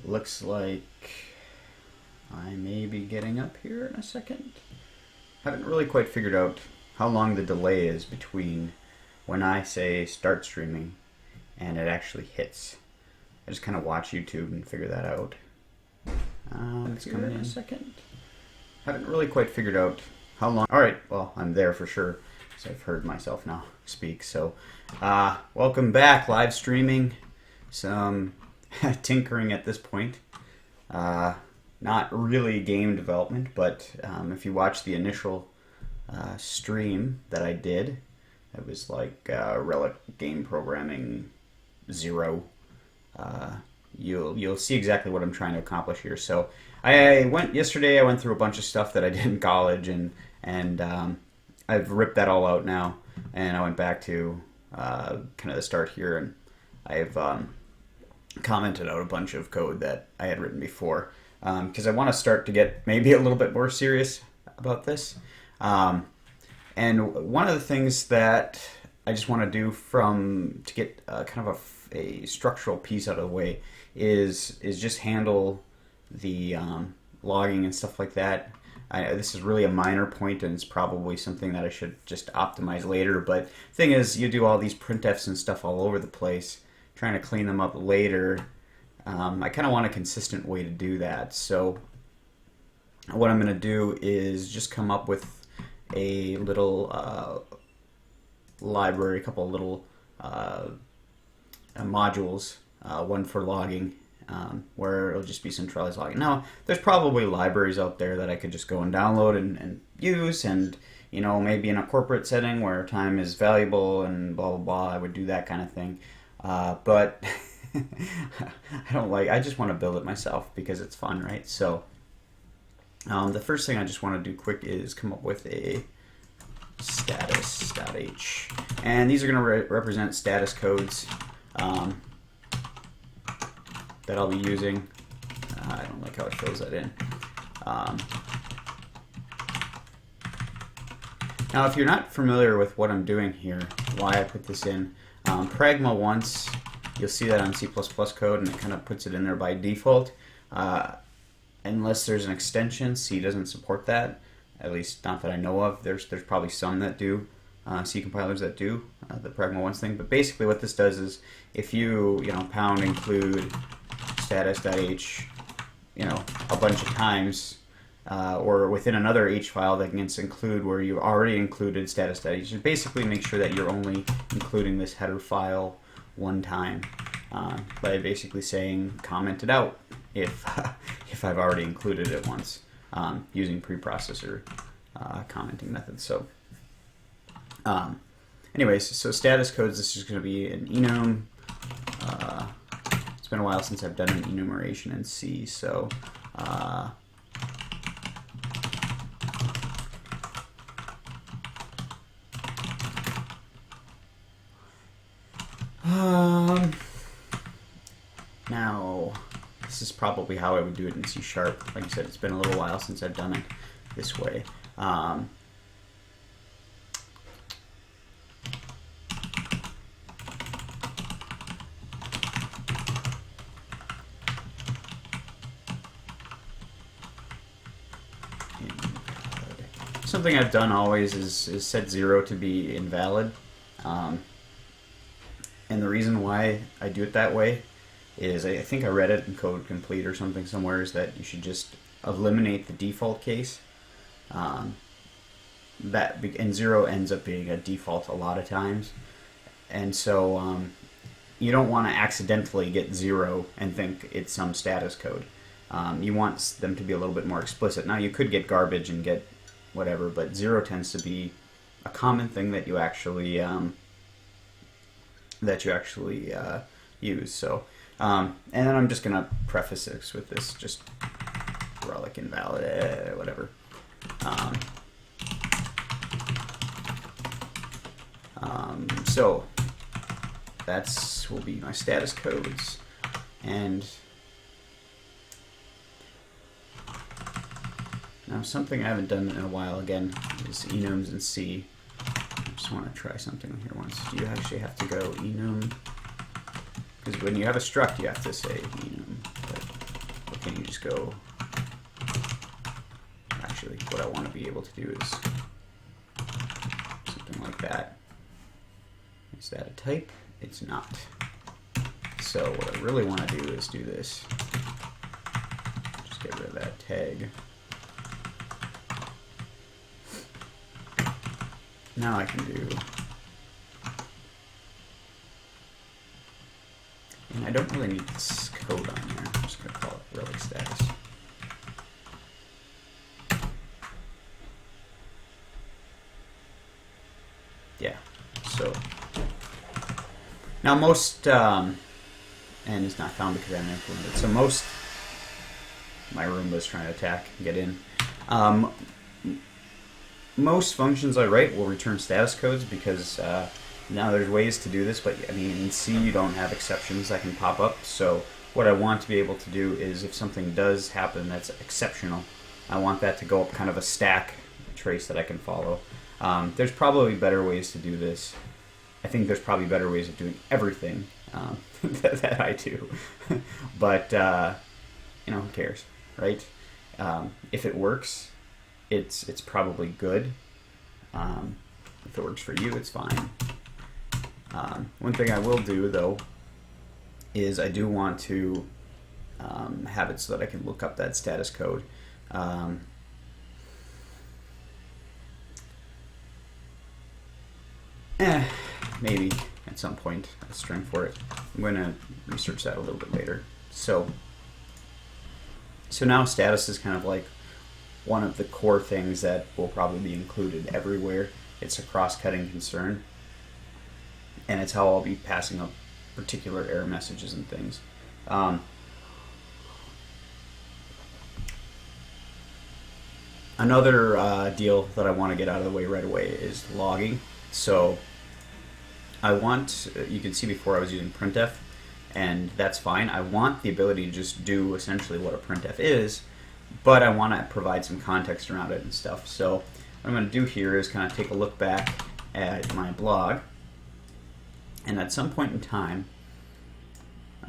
looks like I may be getting up here in a second. Haven't really quite figured out how long the delay is between when I say start streaming and it actually hits. I just kind of watch YouTube and figure that out. It's coming in a second. Haven't really quite figured out how long. Alright, well, I'm there for sure, because I've heard myself now speak. So, welcome back, live streaming. Some tinkering at this point. Not really game development, but if you watch the initial stream that I did, it was like Rellik game programming 0. You'll see exactly what I'm trying to accomplish here. So I went through a bunch of stuff that I did in college, and I've ripped that all out now, and I went back to kind of the start here, and I've commented out a bunch of code that I had written before, because I want to start to get maybe a little bit more serious about this. And one of the things that I just want to do to get kind of a structural piece out of the way is just handle the logging and stuff like that. This is really a minor point, and it's probably something that I should just optimize later. But the thing is, you do all these printfs and stuff all over the place, trying to clean them up later. I kind of want a consistent way to do that. So what I'm going to do is just come up with a little library, a couple of little modules, one for logging, where it'll just be centralized logging. Now, there's probably libraries out there that I could just go and download and use, and maybe in a corporate setting where time is valuable and blah blah blah, I would do that kind of thing. But I just want to build it myself because it's fun, right? So the first thing I just want to do quick is come up with a status.h, and these are going to represent status codes that I'll be using. I don't like how it fills that in. Now, if you're not familiar with what I'm doing here, why I put this in, pragma once, you'll see that on C++ code, and it kind of puts it in there by default. Unless there's an extension, C doesn't support that. At least not that I know of. There's probably some that do, C compilers that do the pragma once thing. But basically, what this does is, if you pound include status.h, a bunch of times, or within another H file that can include where you already included status.h, just basically make sure that you're only including this header file one time by basically saying comment it out if I've already included it once using preprocessor commenting methods. So anyways, so status codes, this is going to be an enum. It's been a while since I've done an enumeration in C, so now this is probably how I would do it in C#. Like I said, it's been a little while since I've done it this way. Something I've done always is set 0 to be invalid. And the reason why I do it that way is, I think I read it in Code Complete or something somewhere, is that you should just eliminate the default case. And 0 ends up being a default a lot of times. And so you don't want to accidentally get 0 and think it's some status code. You want them to be a little bit more explicit. Now, you could get garbage and get whatever, but 0 tends to be a common thing that you actually use. So, and then I'm just gonna preface this with this, just Rellik invalid, whatever. So that's will be my status codes, and now something I haven't done in a while again is enums in C. I just want to try something here once. Do you actually have to go enum? Because when you have a struct, you have to say enum. But can you just go, actually what I want to be able to do is something like that. Is that a type? It's not. So what I really want to do is do this. Just get rid of that tag. Now I can do, and I don't really need this code on there. I'm just going to call it Rellik status. Yeah, so now most, and it's not found because I haven't implemented it. So most, my Roomba's trying to attack and get in. Most functions I write will return status codes because now there's ways to do this, but I mean in C you don't have exceptions that can pop up. So what I want to be able to do is if something does happen that's exceptional, I want that to go up kind of a stack trace that I can follow. There's probably better ways to do this. I think there's probably better ways of doing everything that I do. But, you know, who cares, right? If it works, it's probably good. If it works for you, it's fine. One thing I will do, though, is I do want to have it so that I can look up that status code. Maybe at some point a string for it. I'm going to research that a little bit later. So now status is kind of like one of the core things that will probably be included everywhere. It's a cross-cutting concern, and it's how I'll be passing up particular error messages and things. Another deal that I want to get out of the way right away is logging. So I want, you can see before I was using printf, and that's fine. I want the ability to just do essentially what a printf is, but I want to provide some context around it and stuff. So what I'm going to do here is kind of take a look back at my blog, and at some point in time,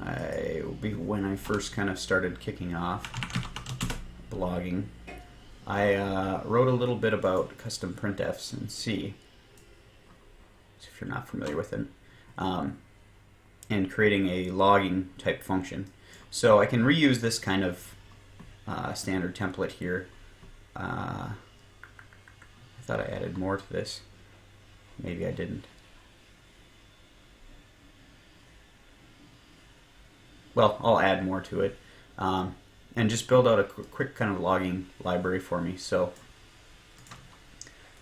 it will be when I first kind of started kicking off blogging, I wrote a little bit about custom printfs in C, if you're not familiar with it, and creating a logging type function. So I can reuse this kind of standard template here. I thought I added more to this. Maybe I didn't. Well, I'll add more to it. And just build out a quick kind of logging library for me. So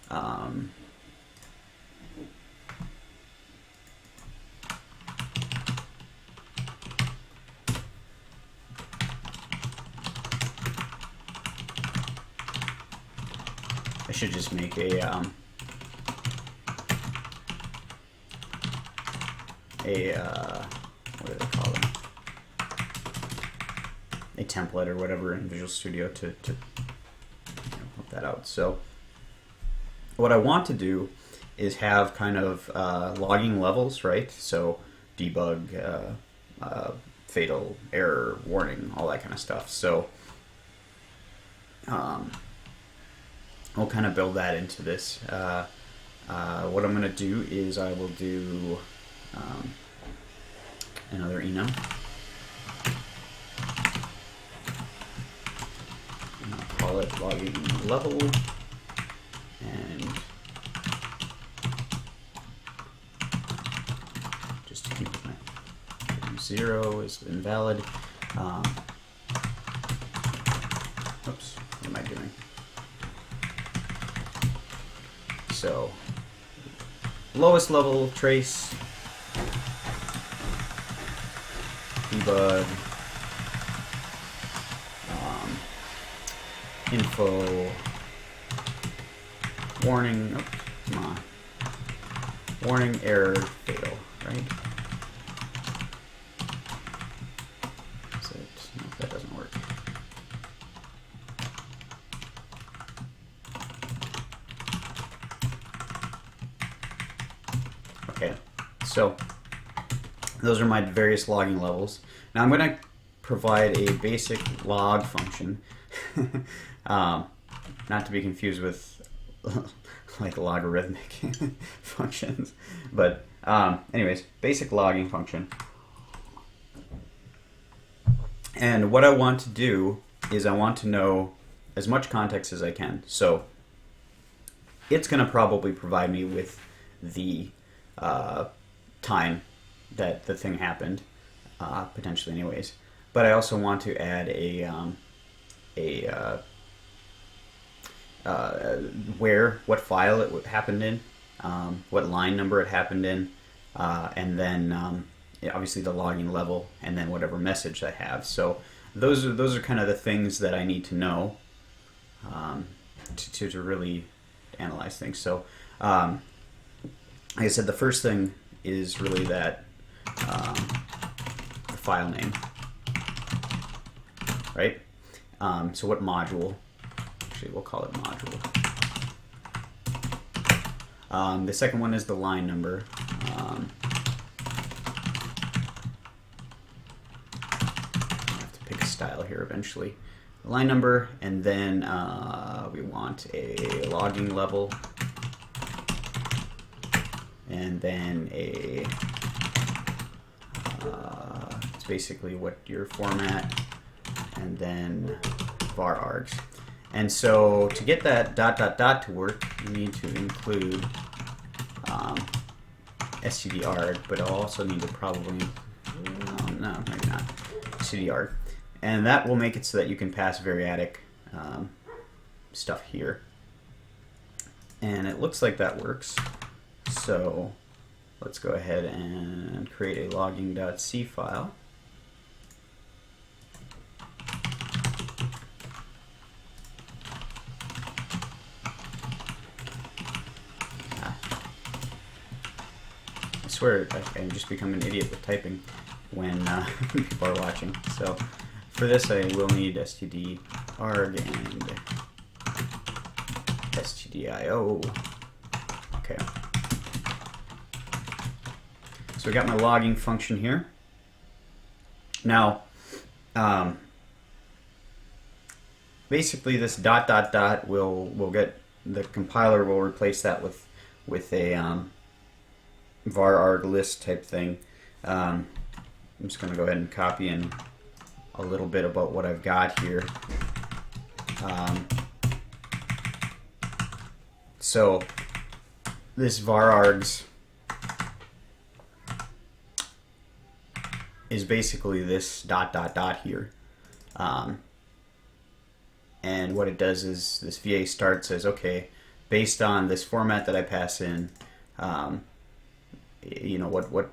I should just make a what do they call them? A template or whatever in Visual Studio to put that out. So what I want to do is have kind of logging levels, right? So debug, fatal, error, warning, all that kind of stuff. So I'll kind of build that into this. What I'm going to do is I will do another enum. And I'll call it logging level, and just to keep my 0 is invalid. Oops, what am I doing? So lowest level trace, debug, info, warning, oh, come on, warning, error, fatal, right? Is it? No, that doesn't work. Okay, so those are my various logging levels. Now I'm going to provide a basic log function, not to be confused with like logarithmic functions, but anyways, basic logging function. And what I want to do is I want to know as much context as I can. So it's going to probably provide me with the time that the thing happened, potentially anyways. But I also want to add what file it happened in, what line number it happened in, and then obviously the logging level, and then whatever message I have. So those are kind of the things that I need to know to really analyze things. So like I said, the first thing is really that the file name, right? So what module? Actually, we'll call it module. The second one is the line number. I have to pick a style here eventually. The line number, and then we want a logging level, and then it's basically what your format, and then var args. And so to get that ... to work, you need to include stdarg, but I'll also need to probably, no, maybe not, stdarg. And that will make it so that you can pass variadic stuff here. And it looks like that works. So let's go ahead and create a logging.c file. I swear I just become an idiot with typing when people are watching. So for this I will need stdarg and stdio. Okay. So we got my logging function here. Now, basically this ... will get, the compiler will replace that with a var arg list type thing. I'm just going to go ahead and copy in a little bit about what I've got here. So this var args is basically this ... here. And what it does is this VA start says, okay, based on this format that I pass in, you know, what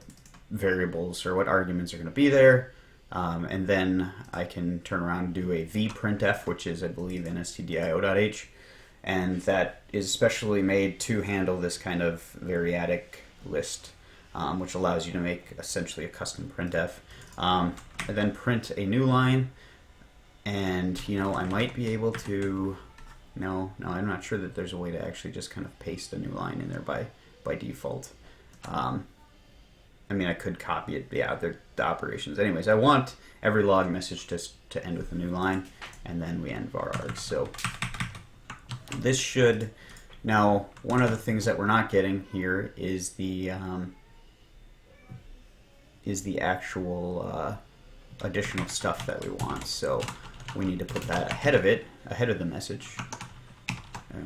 variables or what arguments are going to be there, and then I can turn around and do a vprintf, which is, I believe, in stdio.h, and that is specially made to handle this kind of variadic list, which allows you to make essentially a custom printf, and then print a new line. And you know, I might be able to, no, I'm not sure that there's a way to actually just kind of paste a new line in there by default. I mean, I could copy it, yeah, the operations. Anyways, I want every log message to end with a new line, and then we end var args. So this should, now one of the things that we're not getting here is the actual additional stuff that we want. So we need to put that ahead of it, ahead of the message,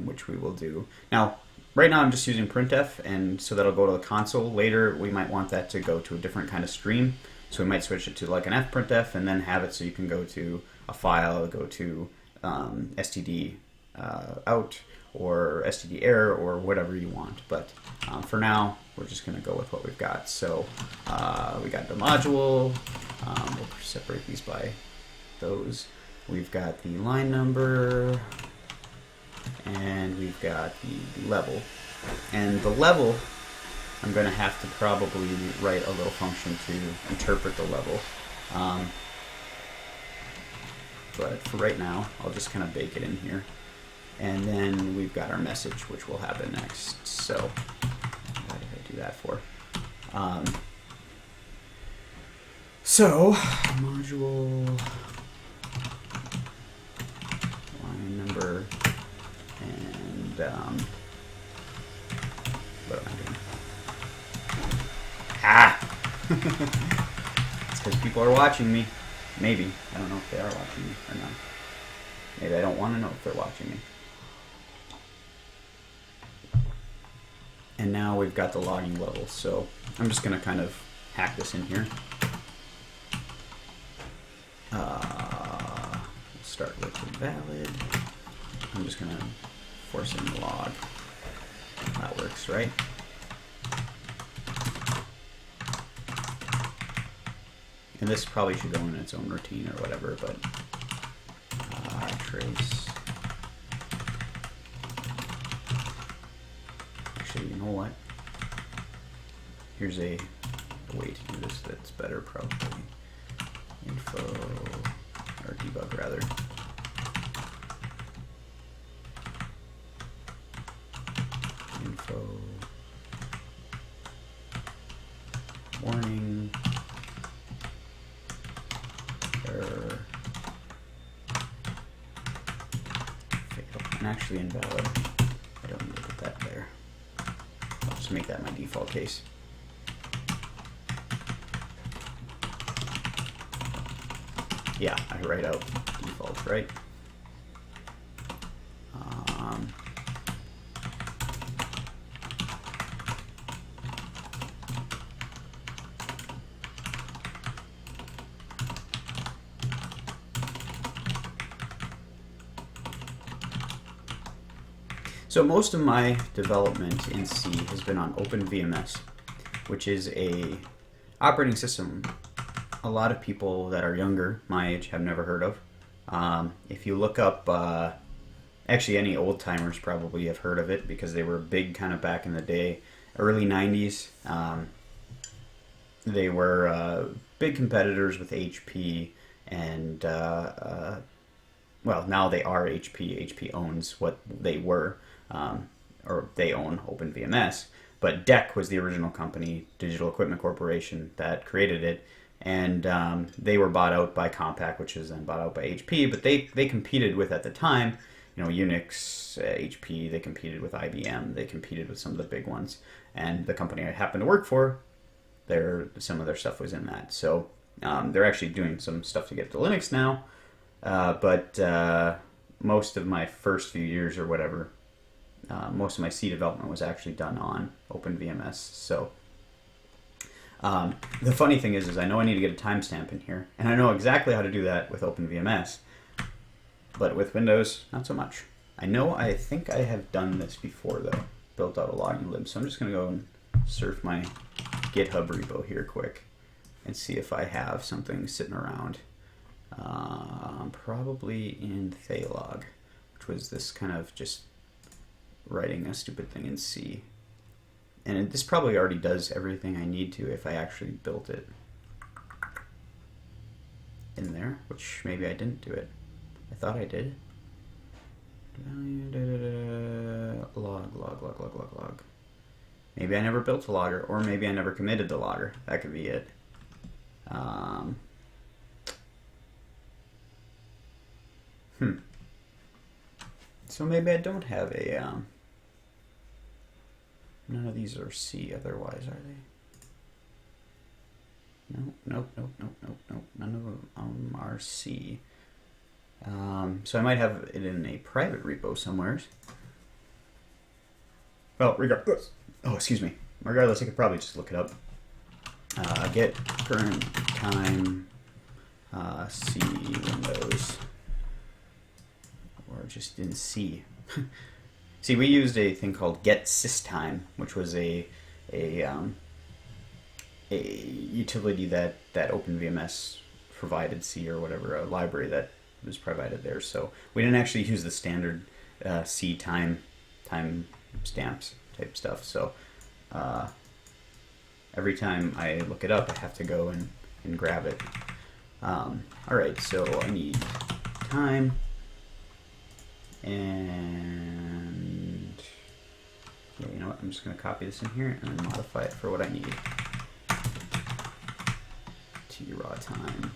which we will do. Now, right now I'm just using printf, and so that'll go to the console. Later we might want that to go to a different kind of stream, so we might switch it to like an fprintf and then have it so you can go to a file, go to std out or std error or whatever you want. But for now we're just going to go with what we've got. So we got the module, we'll separate these by those. We've got the line number, and we've got the level. And the level, I'm going to have to probably write a little function to interpret the level. But for right now, I'll just kind of bake it in here. And then we've got our message, which will happen next. So what did I do that for? So, module line number and what am I doing? It's because people are watching me. Maybe. I don't know if they are watching me or not. Maybe I don't want to know if they're watching me. And now we've got the logging level, so I'm just going to kind of hack this in here. We'll start with invalid. I'm just going to force in the log. That works, right? And this probably should go in its own routine or whatever, but trace. Actually, you know what? Here's a way to do this that's better, probably. Info, or debug rather. Info, warning, error, fatal, and actually invalid. I don't need to put that there. I'll just make that my default case. Yeah, I write out defaults, right? So most of my development in C has been on OpenVMS, which is a operating system a lot of people that are younger, my age, have never heard of. If you look up, actually any old timers probably have heard of it because they were big kind of back in the day, early 90s. They were big competitors with HP and, well, now they are HP. HP owns what they were, or they own OpenVMS. But DEC was the original company, Digital Equipment Corporation, that created it. And they were bought out by Compaq, which was then bought out by HP. But they competed with, at the time, you know, Unix, HP. They competed with IBM. They competed with some of the big ones. And the company I happened to work for, some of their stuff was in that. So they're actually doing some stuff to get to Linux now. But most of my first few years or whatever, most of my C development was actually done on OpenVMS. So the funny thing is I know I need to get a timestamp in here, and I know exactly how to do that with OpenVMS, but with Windows, not so much. I think I have done this before, though, built out a logging lib, so I'm just going to go and surf my GitHub repo here quick and see if I have something sitting around. Probably in Thaylog, which was this kind of just writing a stupid thing in C. And this probably already does everything I need to if I actually built it in there, which maybe I didn't do it. I thought I did. Log. Maybe I never built a logger, or maybe I never committed the logger. That could be it. So maybe I don't have a... None of these are C otherwise, are they? Nope. None of them are C. So I might have it in a private repo somewhere. Well, regardless. Oh, excuse me. Regardless, I could probably just look it up. Get current time C Windows. Or just in C. See, we used a thing called get systime, which was a utility that OpenVMS provided, C or whatever, a library that was provided there. So we didn't actually use the standard C time stamps type stuff. So every time I look it up, I have to go and grab it. All right, so I need time. And yeah, you know what? I'm just going to copy this in here and then modify it for what I need. t raw time.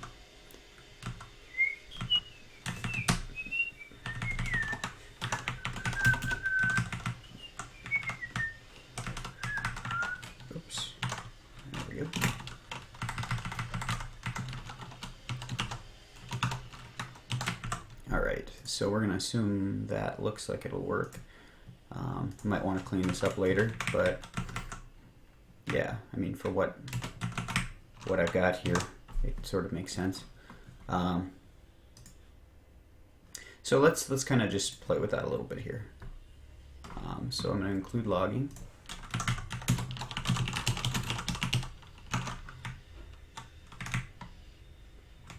Oops. There we go. All right, so we're gonna assume that looks like it'll work. Might want to clean this up later, but yeah, I mean, for what I've got here, it sort of makes sense. So let's kind of just play with that a little bit here. So I'm going to include logging.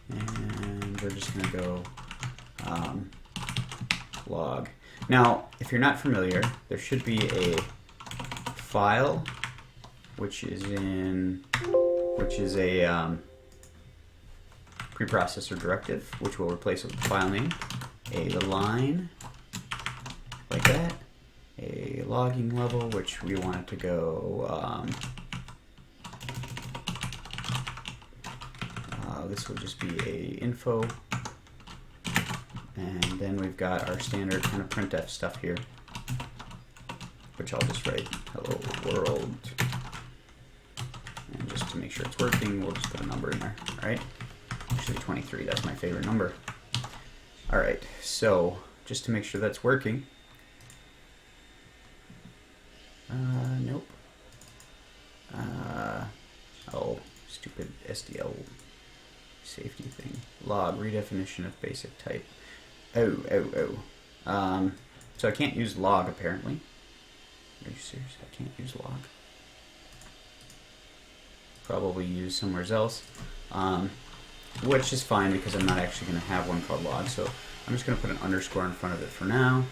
And we're just going to go log. Now, if you're not familiar, there should be a file which is a preprocessor directive, which will replace it with the file name, a line like that, a logging level, which we want it to go. This will just be a info. And then we've got our standard kind of printf stuff here, which I'll just write hello world. And just to make sure it's working, we'll just put a number in there, all right? Actually 23, that's my favorite number. All right, so just to make sure that's working. Nope. Oh, stupid SDL safety thing. Log, redefinition of basic type. So I can't use log apparently. Are you serious? I can't use log. Probably use somewhere else. Which is fine because I'm not actually going to have one called log. So I'm just going to put an underscore in front of it for now.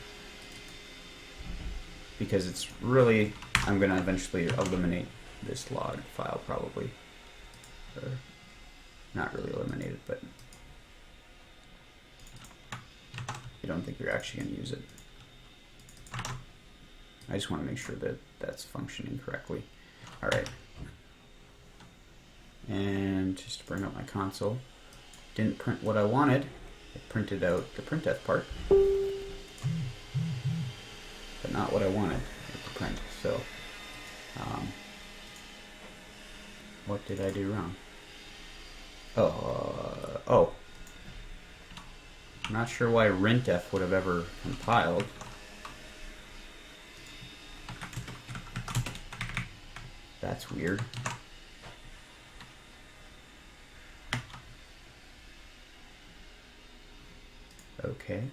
Because it's really, I'm going to eventually eliminate this log file probably. Or not really eliminate it, but you don't think you're actually going to use it. I just want to make sure that that's functioning correctly. All right. And just to bring up my console, didn't print what I wanted. It printed out the printf part, but not what I wanted it to print. So, what did I do wrong? Oh. I'm not sure why rintf would have ever compiled. That's weird. Okay.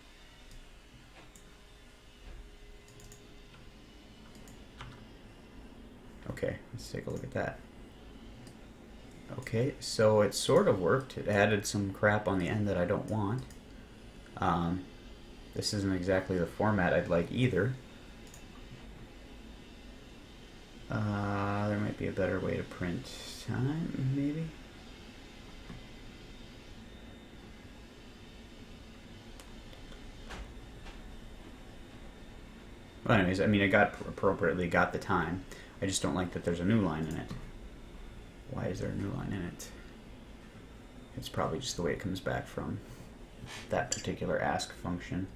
Okay, let's take a look at that. Okay, so it sort of worked. It added some crap on the end that I don't want. This isn't exactly the format I'd like either. There might be a better way to print time, maybe? Well, anyways, I mean, I appropriately got the time. I just don't like that there's a new line in it. Why is there a new line in it? It's probably just the way it comes back from that particular ask function.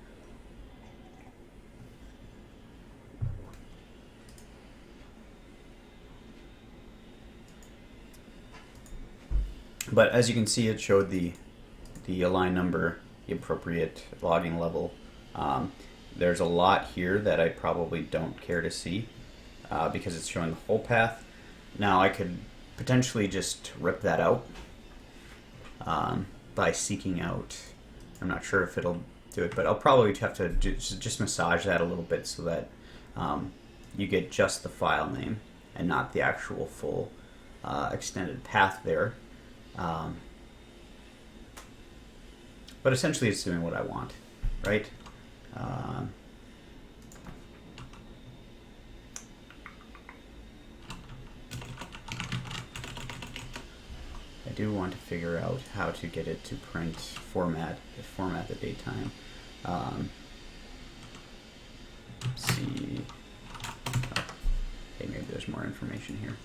But as you can see, it showed the line number, the appropriate logging level. There's a lot here that I probably don't care to see because it's showing the whole path. Now I could potentially just rip that out by seeking out. I'm not sure if it'll do it, but I'll probably have to just massage that a little bit so that you get just the file name and not the actual full extended path there. But essentially it's doing what I want, right? I do want to figure out how to get it to print format the datetime. Let's see. Oh, okay, maybe there's more information here.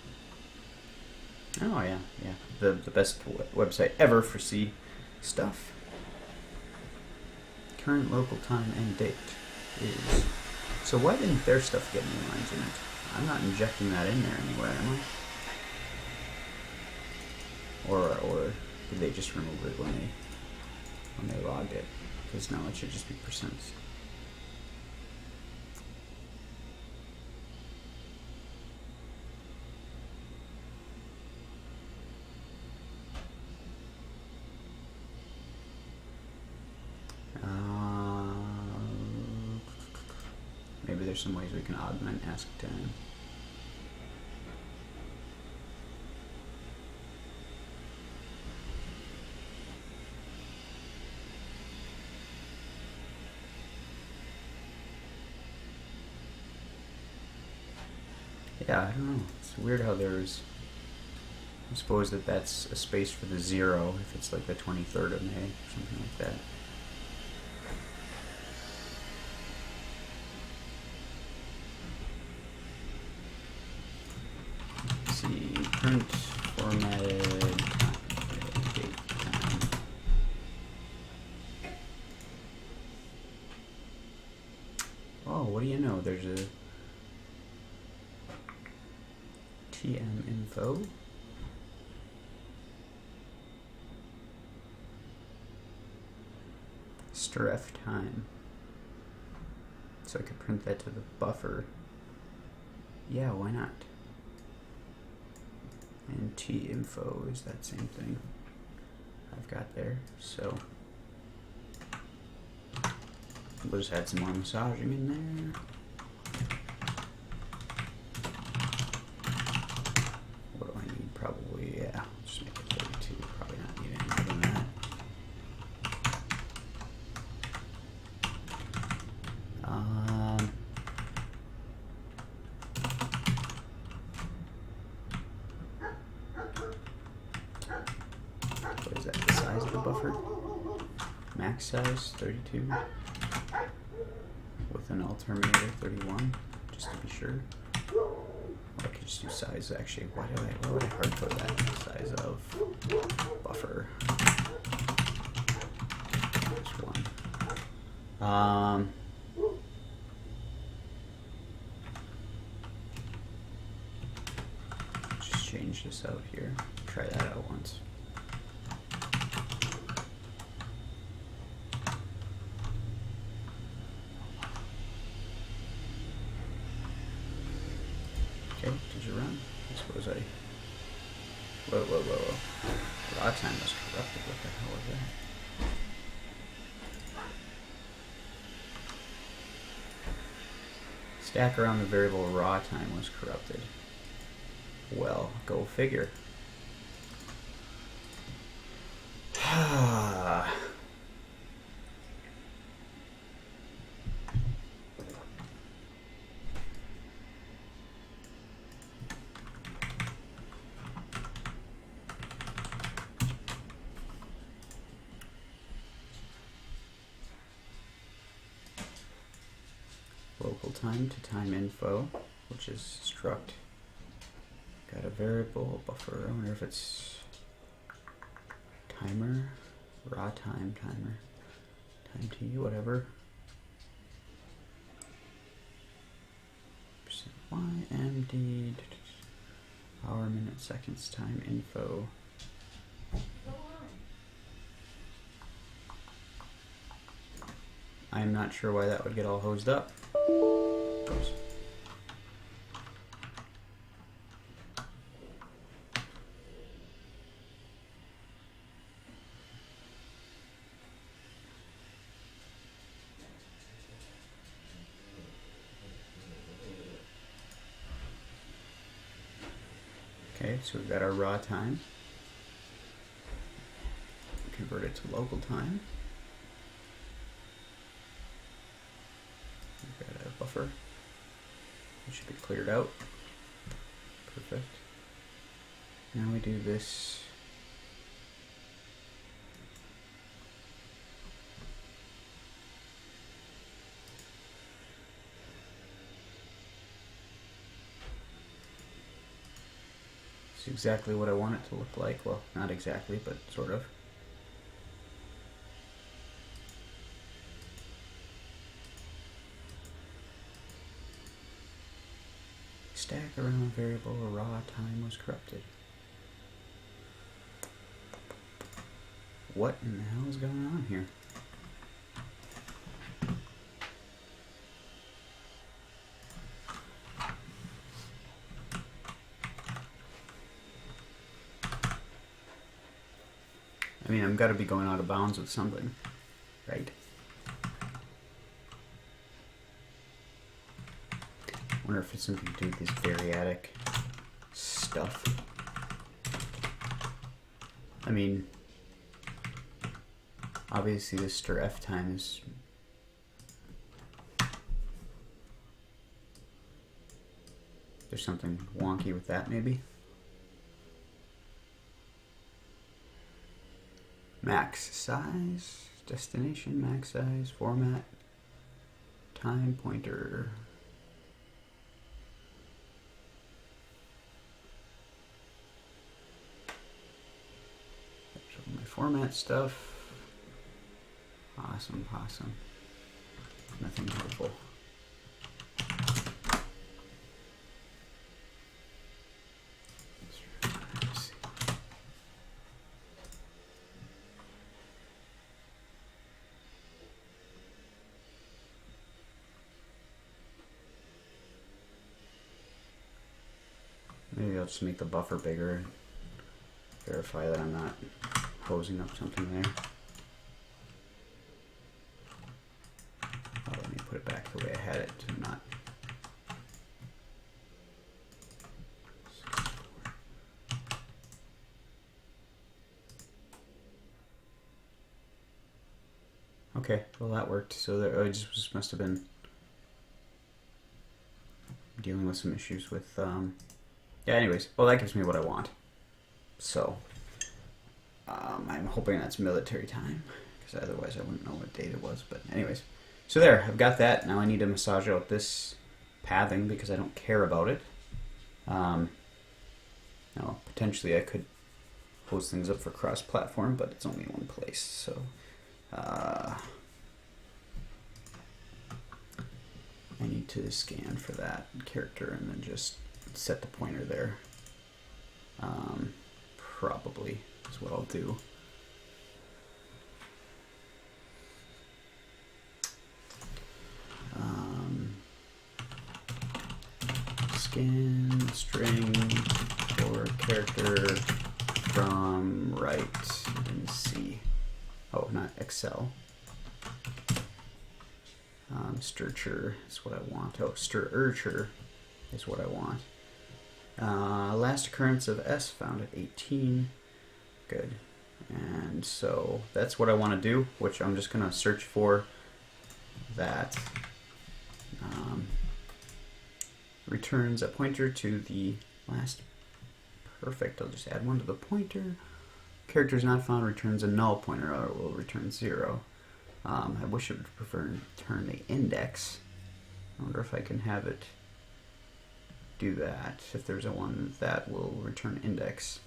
Oh yeah, yeah. The best website ever for C stuff. Current local time and date is. So why didn't their stuff get any lines in it? I'm not injecting that in there anywhere, am I? Or did they just remove it when they logged it? Because now it should just be percents. Maybe there's some ways we can augment ask time. Yeah, I don't know. It's weird how there's. I suppose that's a space for the 0 if it's like the 23rd of May or something like that. Let's see, print formatted date time. Oh, what do you know? There's a TM info. Stref time. So I could print that to the buffer. Yeah, why not? And T info is that same thing I've got there. So we'll just add some more massaging in there. What do I need? Probably, yeah, just make it 32. Probably not need any more than that. What is that, the size of the buffer? Max size, 32. With an alternator, 31, just to be sure. Or I could just do size, actually. Why would I hard code that? Size of buffer. Just one. Just change this out here. Try that out once. Okay, did you run? I suppose I. Whoa. Raw time was corrupted. What the hell was that? Stack around the variable raw time was corrupted. Well, go figure. Local time to time info, which is struct. Got a variable buffer. I wonder if it's timer, raw time timer, time t, whatever. %y md hour, minute, seconds, time info. I'm not sure why that would get all hosed up. Oops. Okay, so we've got our raw time. Convert it to local time. We've got a buffer. It should be cleared out. Perfect. Now we do this. It's exactly what I want it to look like. Well, not exactly, but sort of. Stack around variable raw time was corrupted. What in the hell is going on here? I mean, I've got to be going out of bounds with something, right? I wonder if it's something to do with this variadic stuff. I mean, obviously this stir F time is... There's something wonky with that, maybe? Max size, destination, max size, format, time pointer. So my format stuff. Awesome, awesome. Nothing helpful. Maybe I'll just make the buffer bigger and verify that I'm not hosing up something there. Oh, let me put it back the way I had it to not. Okay, well that worked. So there, I just must have been dealing with some issues with. Yeah, anyways, well that gives me what I want. So, I'm hoping that's military time, because otherwise I wouldn't know what date it was, but anyways. So there, I've got that. Now I need to massage out this pathing, because I don't care about it. Now, potentially I could post things up for cross-platform, but it's only in one place, so... I need to scan for that character and then just set the pointer there. Probably is what I'll do. Scan string for character from right in C. Oh, not Excel. Stircher is what I want. Oh, stircher is what I want. Last occurrence of S found at 18. Good. And so that's what I want to do, which I'm just going to search for that. Returns a pointer to the last. Perfect. I'll just add one to the pointer. Character is not found returns a null pointer, or it will return 0. I wish it would prefer return the index. I wonder if I can have it do that. If there's a one that will return index.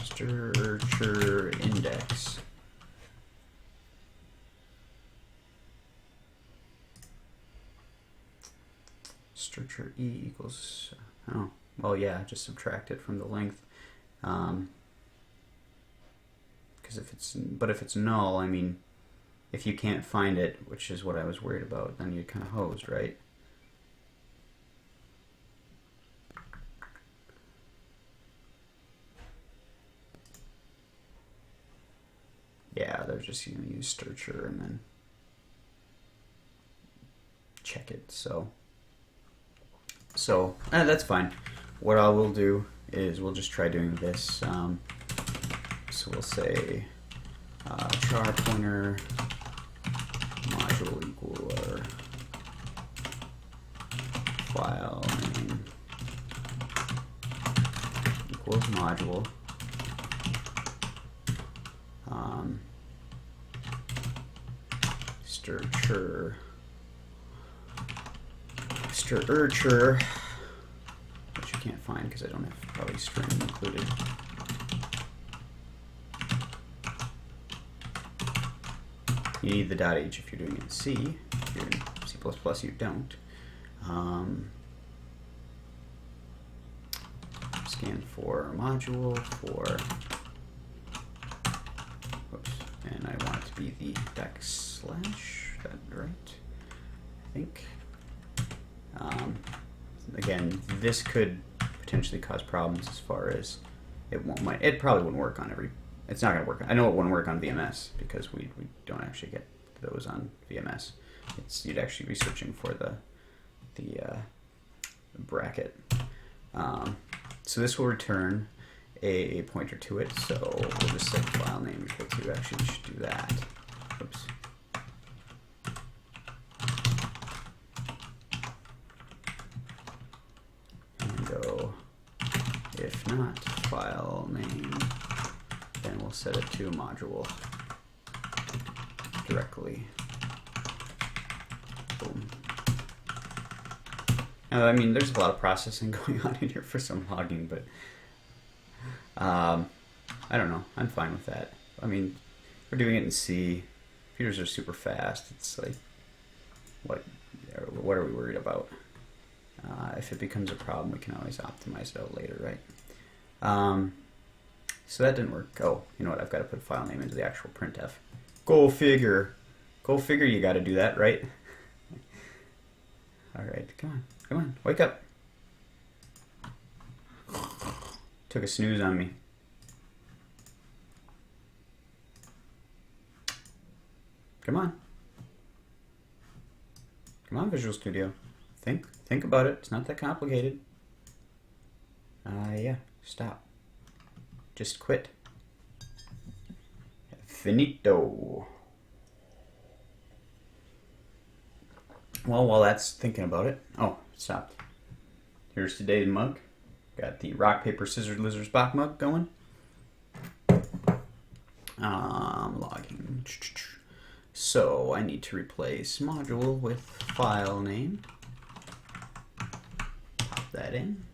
Stircher index. Stircher E equals, oh, well yeah, just subtract it from the length. Because if it's null, I mean, if you can't find it, which is what I was worried about, then you're kind of hosed, right? Yeah, they're just going to use Stircher and then check it. So that's fine. What I will do is we'll just try doing this. So we'll say char pointer module equal or file name equals module. Stircher, which can't find because I don't have probably string included. You need the .h if you're doing it in C. If you're in C++, you don't. Scan for module for, whoops, and I want it to be the backslash, is that right? I think. Again, this could potentially cause problems as far as it probably wouldn't work on every, it's not going to work. I know it wouldn't work on VMS because we don't actually get those on VMS. You'd actually be searching for the bracket. So this will return a pointer to it, so we'll just set file name equal to, actually we should do that. Oops. And go, if not file name, then we'll set it to module directly. Boom. Now, I mean, there's a lot of processing going on in here for some logging, but I don't know. I'm fine with that. I mean, we're doing it in C. Computers are super fast. It's like, what are we worried about? If it becomes a problem, we can always optimize it out later, right? So that didn't work. Oh, you know what? I've got to put file name into the actual printf. Go figure. Go figure you got to do that, right? All right, come on, wake up. Took a snooze on me. Come on, Visual Studio. Think about it. It's not that complicated. Yeah, stop. Just quit. Finito. Well, while that's thinking about it, oh, it stopped. Here's today's mug. Got the rock, paper, scissors, lizard, Spock mug going. Logging. So I need to replace module with file name. Pop that in.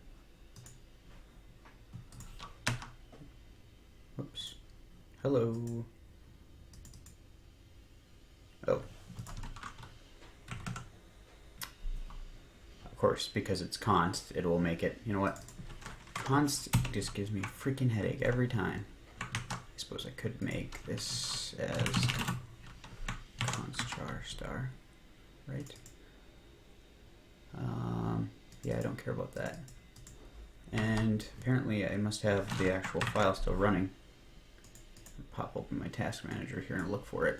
Whoops. Hello. Oh. Of course, because it's const, it will make it, you know what? Const just gives me a freaking headache every time. I suppose I could make this as const char star, right? Yeah, I don't care about that. And apparently I must have the actual file still running. I'll pop open my task manager here and look for it.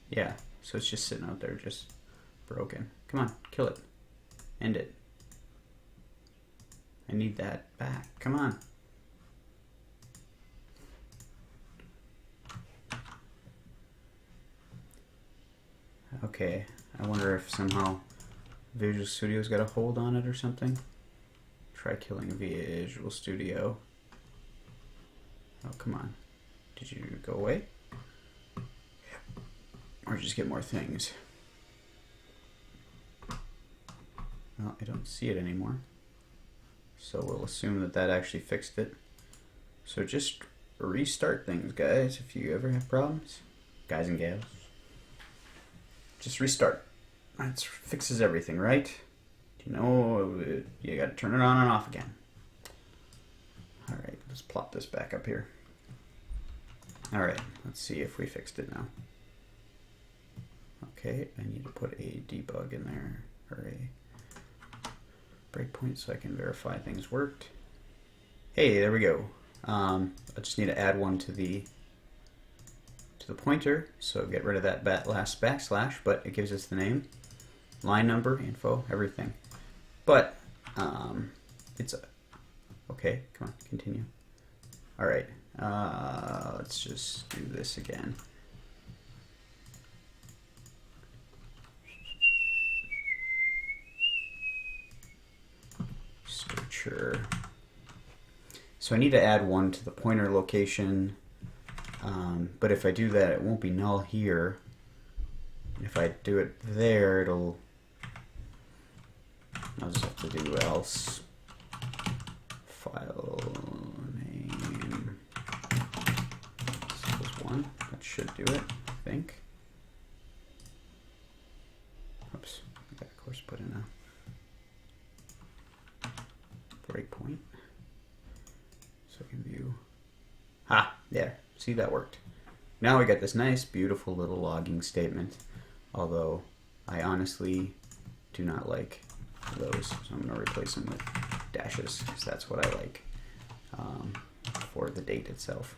Yeah, so it's just sitting out there, just broken. Come on, kill it. End it. I need that back. Come on. Okay, I wonder if somehow Visual Studio's got a hold on it or something. Try killing Visual Studio. Oh, come on. Did you go away? Or just get more things? Well, I don't see it anymore. So we'll assume that that actually fixed it. So just restart things, guys, if you ever have problems. Guys and gals. Just restart. That fixes everything, right? You know, you gotta turn it on and off again. Alright, let's plop this back up here. Alright, let's see if we fixed it now. Okay, I need to put a debug in there, or a breakpoint so I can verify things worked. Hey, there we go. I just need to add one to the pointer, so get rid of that last backslash, but it gives us the name, line number, info, everything. But it's okay. Come on, continue. All right, let's just do this again. Searcher. So I need to add one to the pointer location. But if I do that, it won't be null here. If I do it there, it'll... I'll just have to do else. File name equals 1. That should do it, I think. Oops, I got, of course, put in a breakpoint. So I can view. Ha! There. See, that worked. Now we got this nice, beautiful little logging statement. Although I honestly do not like those, so I'm going to replace them with dashes because that's what I like for the date itself.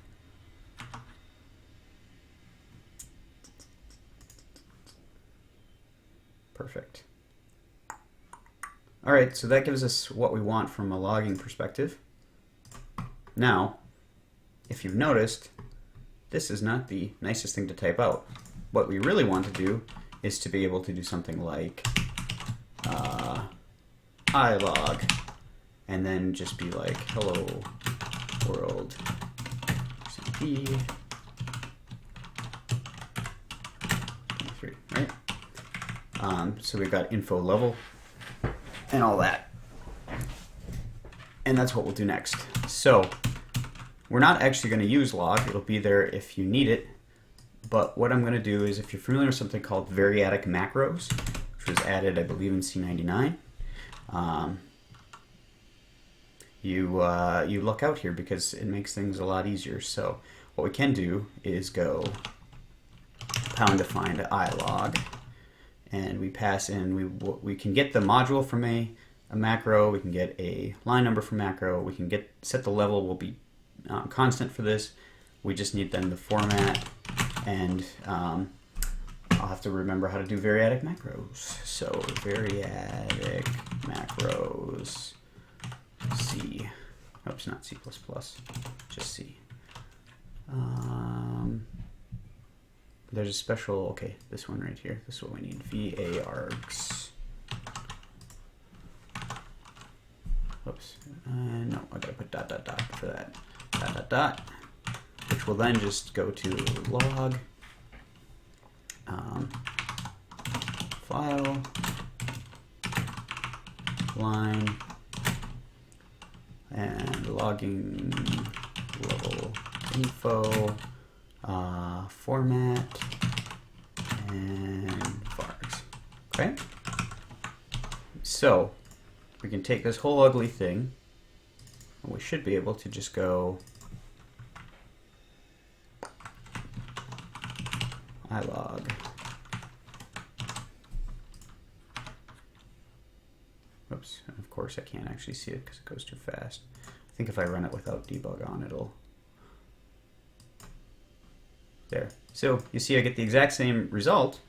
Perfect. All right, so that gives us what we want from a logging perspective. Now, if you've noticed, this is not the nicest thing to type out. What we really want to do is to be able to do something like ilog, and then just be like, hello world, B, 3, right? So we've got info level and all that. And that's what we'll do next. So we're not actually going to use log. It'll be there if you need it. But what I'm going to do is, if you're familiar with something called variadic macros, which was added, I believe, in C99, you look out here because it makes things a lot easier. So what we can do is go pound define ilog, and we pass in, we can get the module from a macro, we can get a line number from macro, we can set the level will be constant for this. We just need then the format, and I'll have to remember how to do variadic macros. So variadic macros C. Oops, not C++, just C. There's a special, okay, this one right here. This is what we need, vargs. Oops, no, I gotta put ... for that. ... which will then just go to log file line and logging level info format and vargs. Okay, so we can take this whole ugly thing and we should be able to just go ilog. Oops, and of course I can't actually see it because it goes too fast. I think if I run it without debug on, it'll... There. So you see I get the exact same result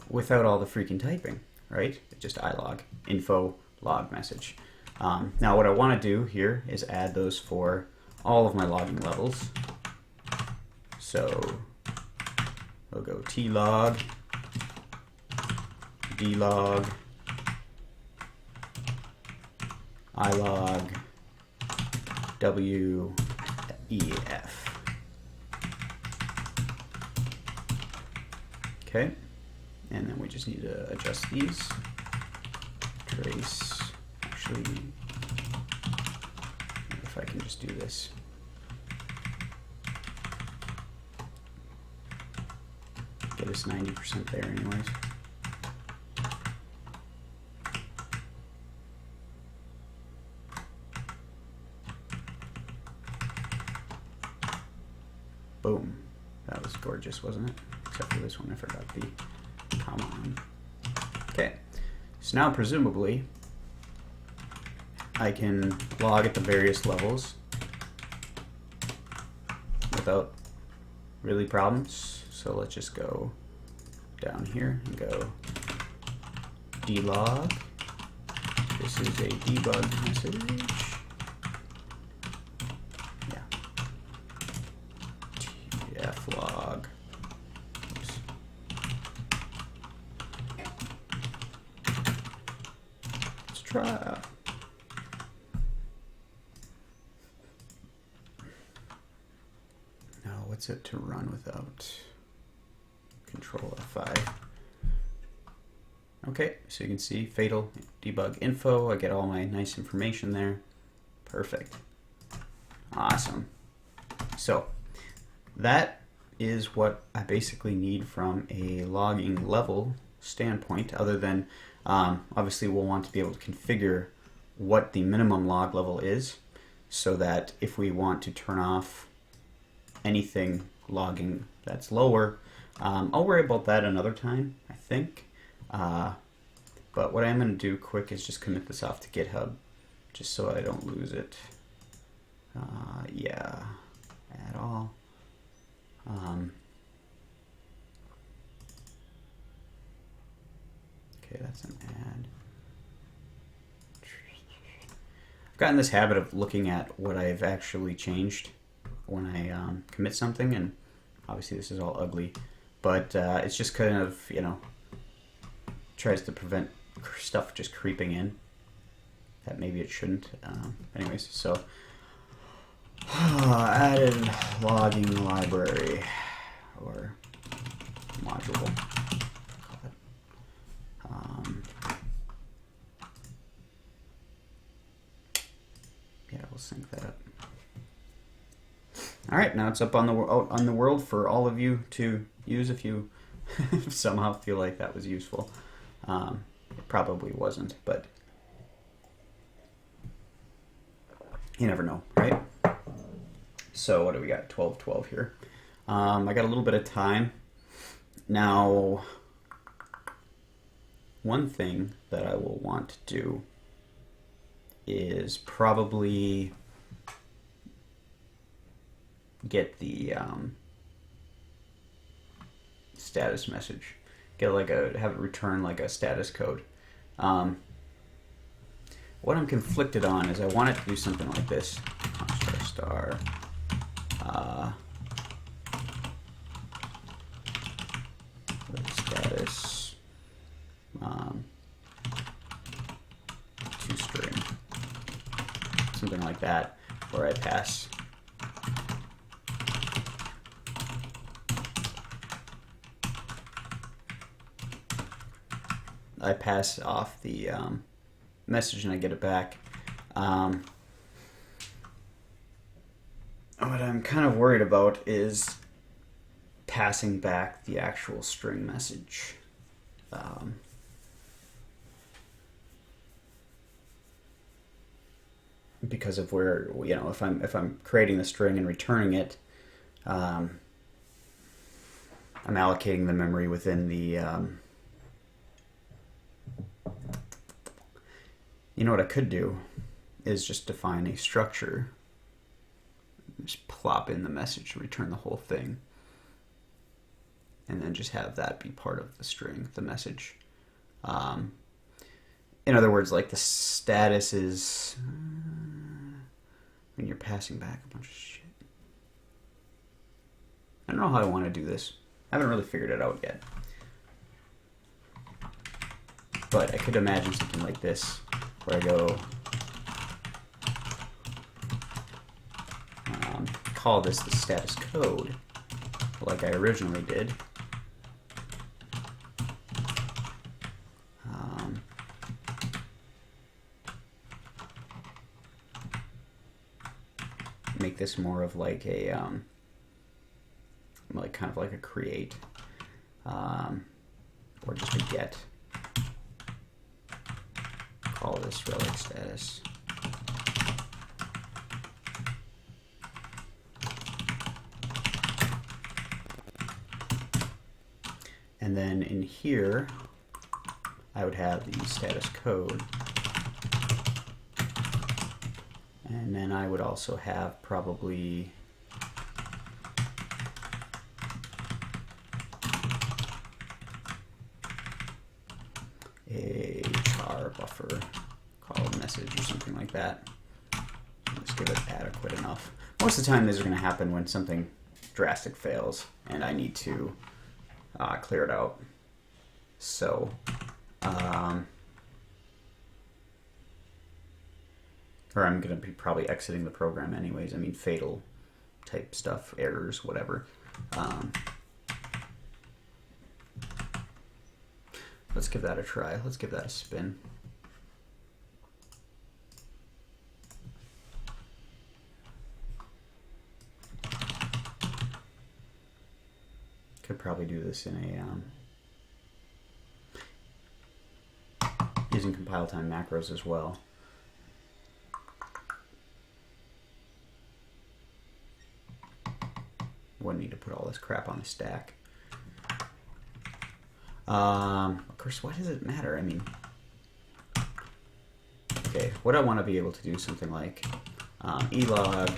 without all the freaking typing, right? It's just ilog, info, log message. Now what I want to do here is add those for all of my logging levels. So we'll go tlog, dlog, ilog, wef. Okay, and then we just need to adjust these. Trace, actually, if I can just do this. Get us 90% there anyways. Boom. That was gorgeous, wasn't it? Except for this one, I forgot the comma on. Okay. So now presumably I can log at the various levels without really problems. So let's just go down here and go dlog. This is a debug message. Yeah. Tflog. Oops. Let's try. No, what's it to run without? Control F5. Okay, so you can see fatal debug info. I get all my nice information there. Perfect. Awesome. So that is what I basically need from a logging level standpoint, other than obviously we'll want to be able to configure what the minimum log level is, so that if we want to turn off anything logging that's lower, I'll worry about that another time, I think. But what I'm going to do quick is just commit this off to GitHub, just so I don't lose it. Yeah, at all. Okay, that's an add. I've gotten this habit of looking at what I've actually changed when I commit something, and obviously this is all ugly, but it's just kind of, you know, tries to prevent stuff just creeping in that maybe it shouldn't. Anyways, so added logging library or module. Call it. Yeah, we'll sync that up. All right, now it's up on the world for all of you to use if you somehow feel like that was useful. It probably wasn't, but you never know, right? So what do we got? 12:12 here. I got a little bit of time. Now, one thing that I will want to do is probably get the status message. Get like have it return like a status code. What I'm conflicted on is I want it to do something like this. Star. Status to string, something like that, where I pass off the message and I get it back. What I'm kind of worried about is passing back the actual string message. Because of where, you know, if I'm creating the string and returning it, I'm allocating the memory within the you know what I could do is just define a structure, just plop in the message to return the whole thing, and then just have that be part of the string, the message. In other words, like the status is when you're passing back a bunch of shit. I don't know how I want to do this. I haven't really figured it out yet. But I could imagine something like this, where I go call this the status code, like I originally did. Make this more of like a like kind of like a create, or just a get. Call this Rellik status. And then in here, I would have the status code. And then I would also have probably a char buffer called message or something like that. Just give it adequate enough. Most of the time, these are going to happen when something drastic fails and I need to clear it out. So, or I'm going to be probably exiting the program anyways. I mean, fatal type stuff, errors, whatever. Let's give that a try. Let's give that a spin. Could probably do this in a using compile time macros as well. Wouldn't need to put all this crap on the stack. Of course, why does it matter? I mean, okay, what I want to be able to do something like elog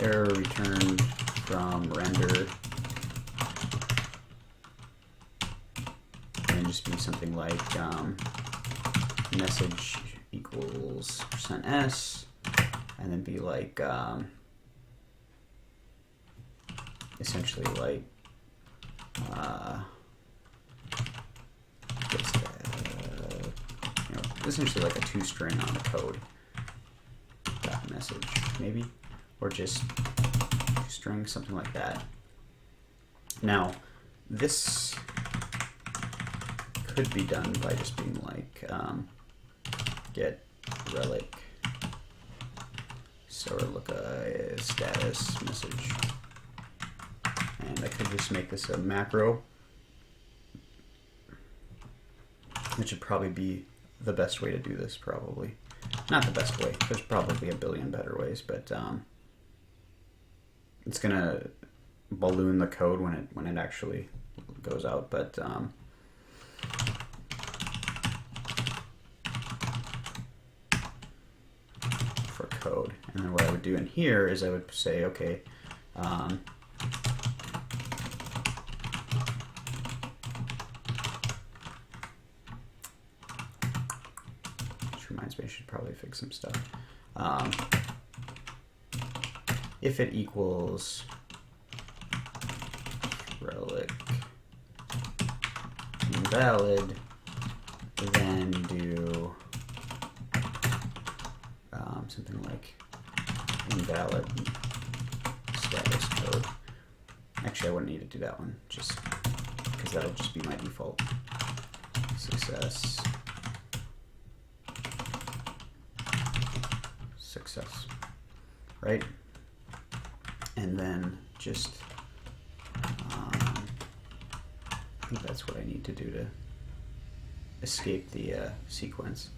error returned from render, and just be something like message equals %s, and then be like essentially like essentially like a toString on the code dot message maybe, or just string, something like that. Now this could be done by just being like get Rellik so look a status message, and I could just make this a macro, which would probably be the best way to do this. Probably not the best way, there's probably a billion better ways, but it's gonna balloon the code when it actually goes out. But for code, and then what I would do in here is I would say, okay, which reminds me I should probably fix some stuff. If it equals Rellik invalid, then do something like invalid status code. Actually, I wouldn't need to do that one, just because that'll just be my default success. Right? And then just, I think that's what I need to do to escape the sequence.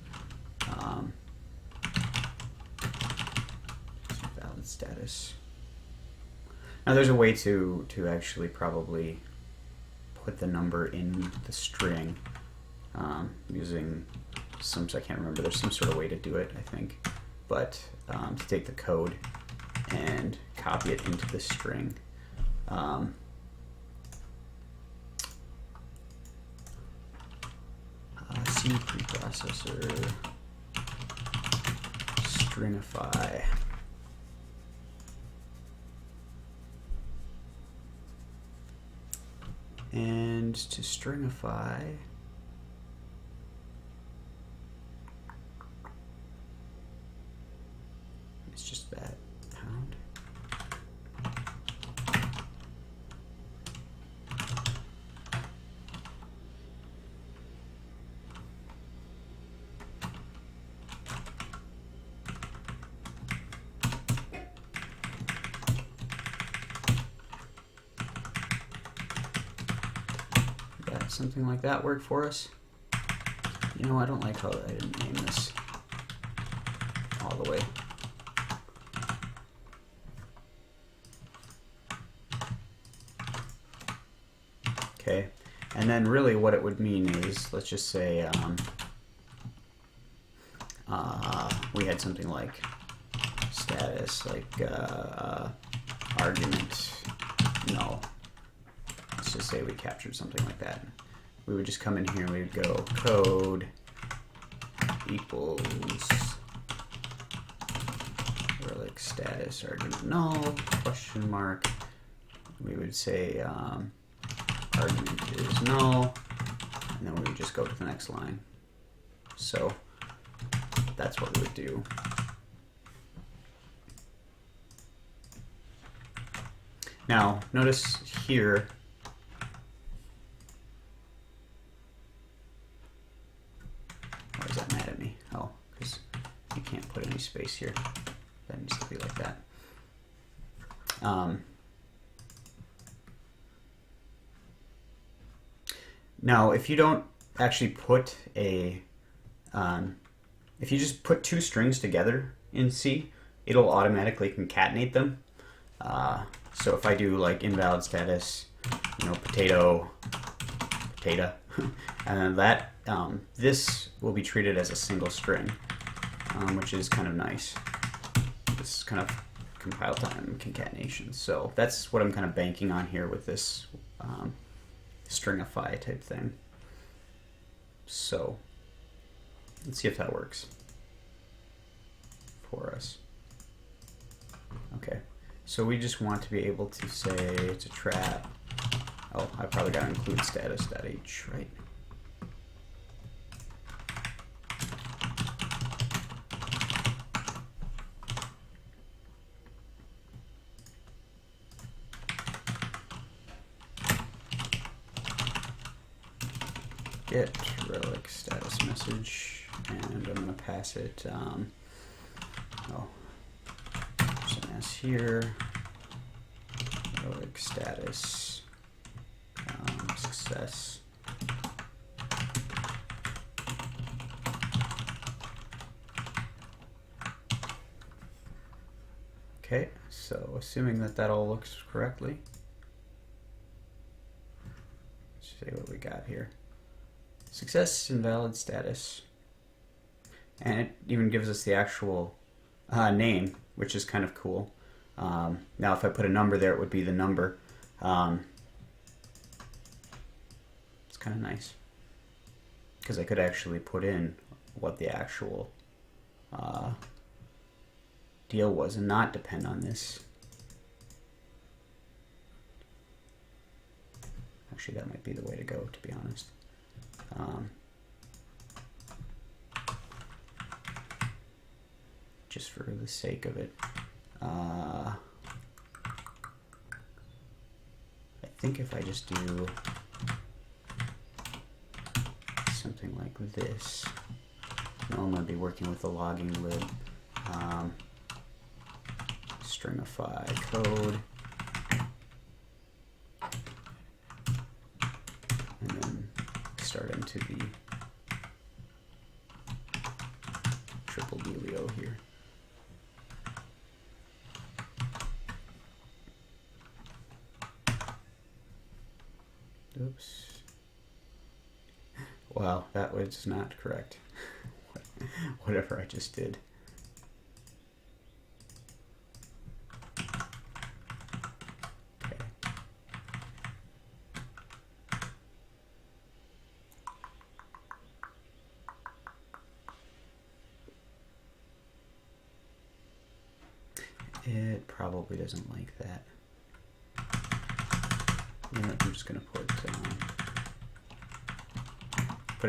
Valid status. Now there's a way to actually probably put the number in the string using some, I can't remember, there's some sort of way to do it, I think. But to take the code and copy it into the string. C preprocessor stringify. And to stringify, it's just that pound. Got something like that work for us. You know, I don't like how I didn't name this all the way. Okay, and then really what it would mean is, let's just say we had something like status, like argument null. Let's just say we captured something like that. We would just come in here and we would go code equals Rellik status argument null question mark. We would say argument is null, and then we would just go to the next line. So that's what we would do. Now, notice here, why is that mad at me? Oh, because you can't put any space here. That needs to be like that. Now, if you don't actually put a, if you just put two strings together in C, it'll automatically concatenate them. So if I do like invalid status, you know, potato, and then that, this will be treated as a single string, which is kind of nice. This is kind of compile time concatenation. So that's what I'm kind of banking on here with this stringify type thing. So let's see if that works for us. Okay, so we just want to be able to say it's a trap. Oh, I probably got to include status.h, right? Get Rellik status message, and I'm going to pass it, there's an S here, Rellik status, success. Okay, so assuming that that all looks correctly, let's see what we got here. Success, invalid status, and it even gives us the actual name, which is kind of cool. Now if I put a number there, it would be the number. It's kind of nice because I could actually put in what the actual deal was and not depend on this. Actually, that might be the way to go, to be honest. Just for the sake of it, I think if I just do something like this, now I'm going to be working with the logging lib, stringify code, and then start into the triple dealio here. Oops. Wow, that was not correct. Whatever I just did. Okay. It probably doesn't like that. You know, I'm just going to put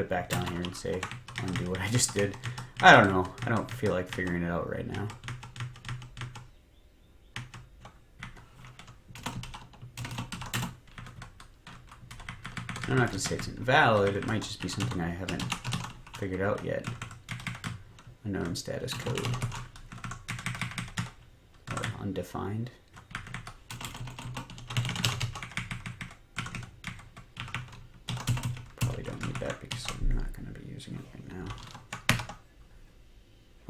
it back down here and say undo what I just did. I don't know. I don't feel like figuring it out right now. I'm not going to say it's invalid. It might just be something I haven't figured out yet. Unknown status code. Or undefined. Probably don't need that because I'm not going to be using it right now.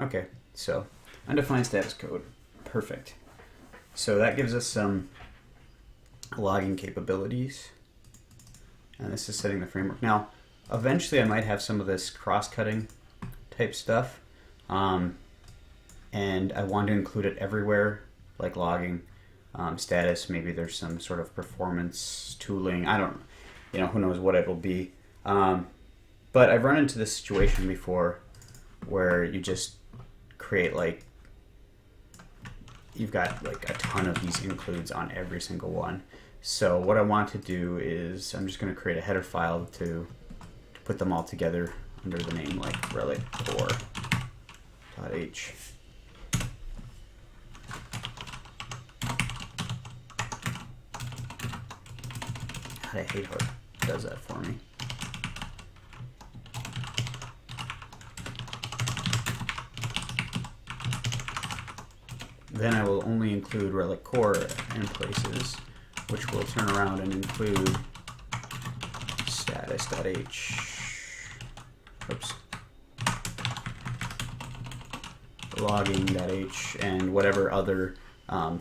Okay, so undefined status code. Perfect. So that gives us some logging capabilities. And this is setting the framework. Now, eventually I might have some of this cross-cutting type stuff. And I want to include it everywhere, like logging, status. Maybe there's some sort of performance tooling. I don't, who knows what it will be. But I've run into this situation before where you just create you've got like a ton of these includes on every single one. So what I want to do is I'm just going to create a header file to put them all together under the name like Rellik core.h. God, I hate how it does that for me. Then I will only include Rellik core in places, which will turn around and include status.h. Oops. Logging.h and whatever other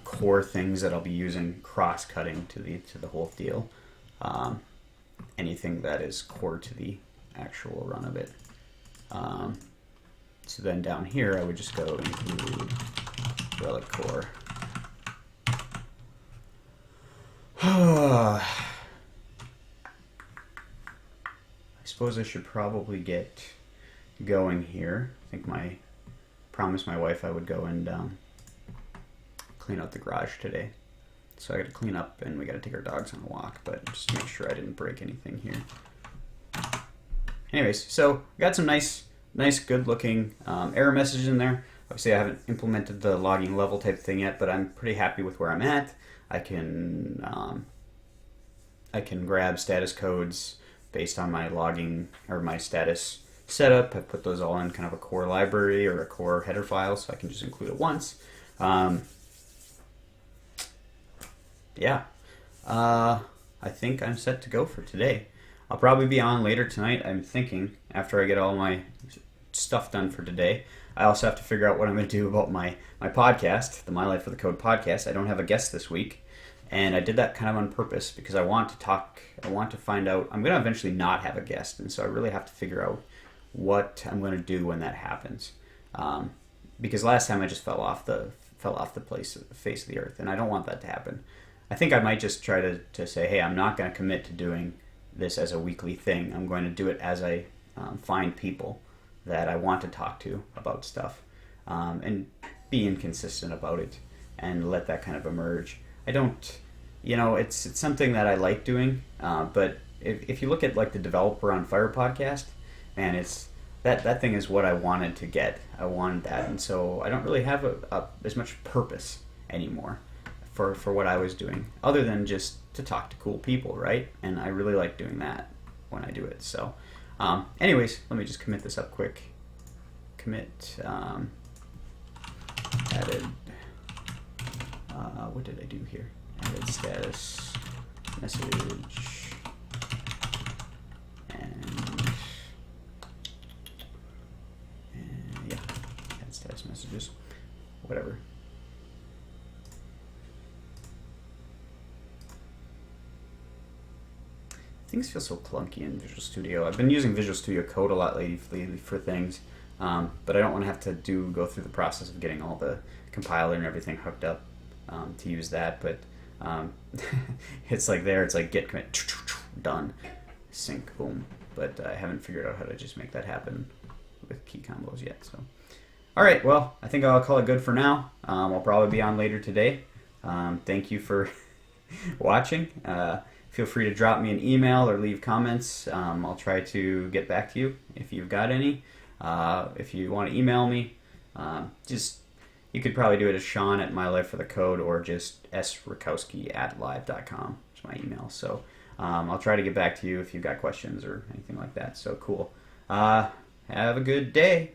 core things that I'll be using cross-cutting to the whole deal. Anything that is core to the actual run of it. So then down here, I would just go include Rellik core. I suppose I should probably get going here. I think I promised my wife I would go and clean out the garage today. So I got to clean up and we got to take our dogs on a walk, but just to make sure I didn't break anything here. Anyways, so got some nice good looking error messages in there. Obviously I haven't implemented the logging level type thing yet, but I'm pretty happy with where I'm at. I can grab status codes based on my logging or my status setup. I've put those all in kind of a core library or a core header file, so I can just include it once. Yeah, I think I'm set to go for today. I'll probably be on later tonight, I'm thinking, after I get all my stuff done for today. I also have to figure out what I'm going to do about my podcast, the My Life with the Code podcast. I don't have a guest this week, and I did that kind of on purpose because I want to talk, I want to find out, I'm going to eventually not have a guest, and so I really have to figure out what I'm going to do when that happens. Because last time I just fell off the face of the earth, and I don't want that to happen. I think I might just try to say, hey, I'm not going to commit to doing this as a weekly thing. I'm going to do it as I find people that I want to talk to about stuff, and be inconsistent about it and let that kind of emerge. I don't, it's something that I like doing, but if you look at like the Developer on Fire podcast, man, it's that thing is what I wanted to get. I wanted that, and so I don't really have as much purpose anymore for what I was doing, other than just to talk to cool people, right? And I really like doing that when I do it. So, anyways, let me just commit this up quick. Commit added. What did I do here? Added status message and yeah, add status messages. Whatever. Things feel so clunky in Visual Studio. I've been using Visual Studio Code a lot lately for things, but I don't want to have to go through the process of getting all the compiler and everything hooked up to use that. But it's like it's like git commit done, sync boom. But I haven't figured out how to just make that happen with key combos yet. So, all right, well, I think I'll call it good for now. I'll probably be on later today. Thank you for watching. Feel free to drop me an email or leave comments. I'll try to get back to you if you've got any. If you want to email me, you could probably do it as Sean at My Life for the Code or just srakowski@live.com. It's my email. So I'll try to get back to you if you've got questions or anything like that. So cool. Have a good day.